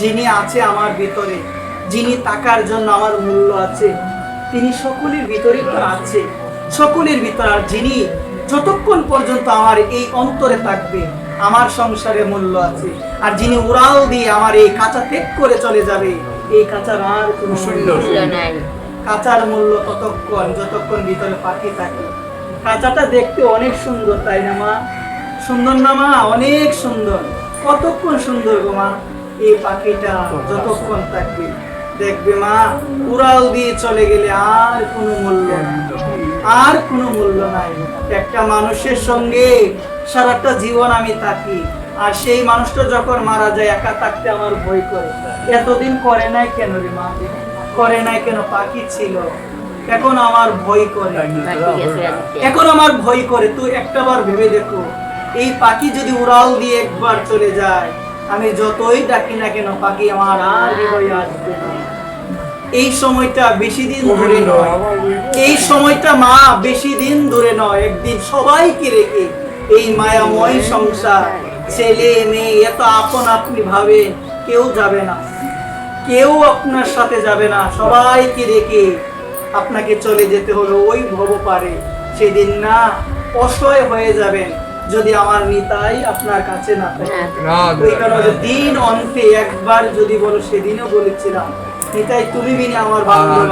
যিনি আছে আমার ভিতরে, যিনি তাকার জন্য আমার মূল্য আছে, তিনি সকলের ভিতরেই তো আছে, সকলের ভিতর। আর যিনি যতক্ষণ পর্যন্ত আমার এই অন্তরে থাকবে, আমার সংসারে মূল্য আছে। আর যিনি উড়াল দিয়ে আমার এই কাঁচা ত্যাগ করে চলে যাবে, এই কাঁচার আর কোনো মূল্য নাই। কাঁচার মূল্য ততক্ষণ যতক্ষণ ভিতরে পাখি থাকে। কাঁচাটা দেখতে অনেক সুন্দর, তাই না মা? সুন্দর না মা? অনেক সুন্দর। কতক্ষণ সুন্দর গো মা এই পাখিটা যতক্ষণ থাকবে। দেখবে মা, উড়াল দিয়ে চলে গেলে আর কোনো মূল্য নাই, আর কোনো মূল্য নাই। একটা মানুষের সঙ্গে সারাটা জীবন আমি থাকি, আর সেই মানুষটা যখন মারা যায় একা থাকতে আমার ভয় করে। এতদিন করে নাই কেন রে মা? করে নাই কেন? পাখি ছিল, এখন আমার ভয় করে, এখন আমার ভয় করে। তুই একটাবার ভেবে দেখো, এই পাখি যদি উড়াল দিয়ে একবার চলে যায়, আমি যতই ডাকি না কেন পাখি আমার আর হৃদয়ে আসবে না। এই সময়টা বেশি দিন দূরে নয়, এই সময়টা মা বেশি দিন দূরে নয়। একদিন সবাইকে রেখে এই মায়াময় সংসার, ছেলে মেয়ে এত আপন আপনি ভাবে, কেউ যাবে না, কেউ আপনার সাথে যাবে না। সবাইকে রেখে আপনাকে চলে যেতে হলো ওই ভবপারে। সেদিন না অসহায় হয়ে যাবেন যদি আমার নিতাই আপনার কাছে না থাকে। ওই কারণে দিন অন্তে একবার যদি বলো, সেদিনও বলেছিলাম, নিতাই তুমি বিনে আমার বান্ধব,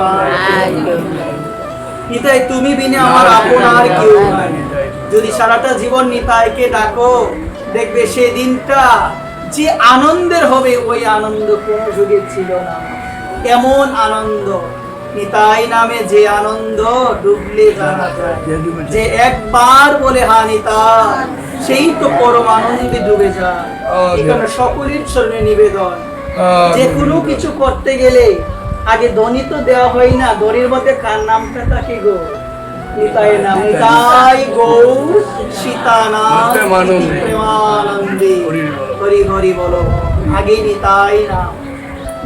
নিতাই তুমি বিনে আমার আপন আর কেউ নাই। যদি সারাটা জীবন নিতাইকে ডাকো, দেখবে সেদিনটা যে আনন্দের হবে, ওই আনন্দ কোনো যুগে ছিল না। এমন আনন্দ, নিতাই নামে যে আনন্দ ডুবলে জানা যায়। যে একবার বলে হা নিতাই, সেই তো পরম আনন্দে ডুবে যায়। এখানে সকলের চরণে নিবেদন, যে কোনো কিছু করতে গেলে আগে ধ্বনি তো দেওয়া হয় না। ধ্বনির মধ্যে কার নামটা থাকে গো? নিতাই নাম। নিতাই গৌর সীতানাথ প্রেমানন্দে হরি হরি বলো। আগে নিতাই নাম।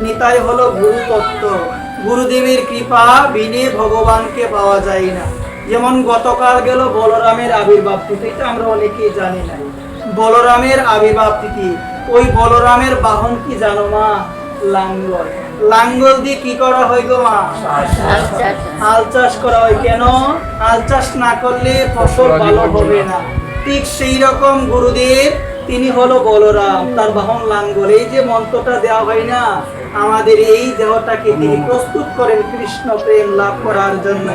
নিতাই হলো গুরু তত্ত্ব। গুরুদেবের কৃপা বিনে ভগবানকে পাওয়া যায় না। যেমন গতকাল গেল বলরামের আবির্ভাব তিথি, এটা আমরা অনেকেই জানি না। বলরামের আবির্ভাব তিথি, ওই বলরামের বাহন কি জানো মা? লাঙ্গল। লাঙ্গল দিয়ে কি করা হয় গো মা? হাল চাষ করা হয়। কেন? হাল চাষ না করলে ফসল ভালো হবে না। ঠিক সেই রকম গুরুদেব, তিনি হলো বলরাম, তার বাহন লাঙ্গল। এই যে মন্ত্রটা দেওয়া হয় না, আমাদের এই দেহটাকে তিনি প্রস্তুত করেন কৃষ্ণ প্রেম লাভ করার জন্য।